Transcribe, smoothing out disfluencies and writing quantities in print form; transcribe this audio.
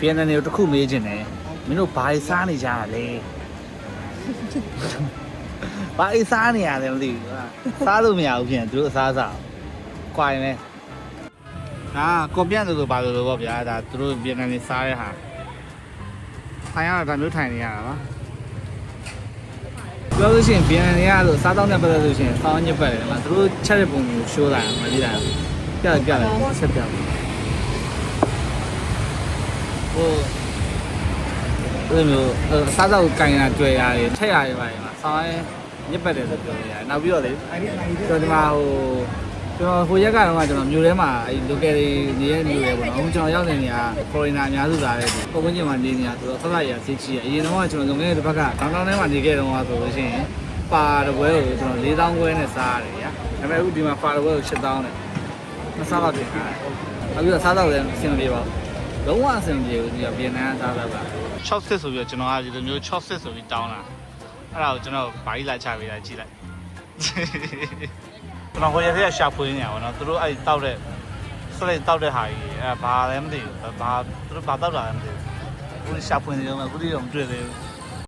Vienna နေတစ်ခုမေးချင်တယ်မင်းတို့ဘာစားနေကြရလဲဘာစားနေရလဲမသိဘူးစားလို့မရဘူးဖြစ်ရင်သူတို့အစားကွာရင်လဲဒါကွန်ပြန်ဆိုပါလို့ပေါ့ဗျာဒါသူတို့ Vienna နေစားရဟာထိုင်ရတာဒါမျိုးထိုင်နေရတာပါပြောလို့ရှိရင် Vienna နေရလို့စားတော့တဲ့ပတ်သက်လို့ရှိရင်ဆောင်းညစ်ပတ်တယ်မှာသူတို့ချက်တဲ့ပုံမျိုးရှိုးလာတာမကြည့်တာပြတယ်ချက်ပြဟိုအဲ့လိုစားတော့ကင်ရတွေ့ရတယ်ထက်ရတယ်ပါမှာဆောင်းညစ်ပတ်တယ်လို့ပြောရတယ်နောက်ပြီးတော့လေကျွန်တော်ဒီမှာဟိုရက်ကတော့ကျွန်တော်မြို့ထဲမှာအဲ့ local တွေနေတဲ့မြို့တွေပေါ့နော်အခုကျွန်တော်ရောက်နေနေတာ foreigner အများစုလာတဲ့ပုံမှန်ချင်းမှာနေနေတာဆိုတော့ဆက်လိုက်ရသိချီအရင်တော့ကျွန်တော်လုံခဲ့တဲ့တစ်ဖက်ကတောင်တောင်ထဲမှာနေခဲ့တော့ဆိုလို့ရှိရင်ပါတပွဲကိုကျွန်တော်4000ခွဲနဲ့စားရတယ်ဗျာဒါပေမဲ့အခုဒီမှာပါတပွဲကို8000နဲ့မစားတော့တင်တာနောက်ပြီးတော့စားတော့လည်းအဆင်မပြေပါဘူးလုံးဝအဆင်မပြေဘူးဒီကဗီယက်နမ်စားတော့က60ဆိုပြီးတော့ကျွန်တော်ကဒီလိုမျိုး60ဆိုပြီးတောင်းတာအဲ့ဒါကိုကျွန်တော်ဘာကြီးလာချပေးတာကြည့်လိုက်ကျွန်တော်ဟိုရက်ထဲရှာဖွေနေရပါတော့သူတို့အဲ့တောက်တဲ့စလိတ်တောက်တဲ့ဟာကြီးအဲ့ဘာလဲမသိဘူးဘာသူတို့ဘာတောက်တာလဲမသိဘူးအခုရှာဖွေနေတော့အခုဒီတော့မတွေ့သေးဘူး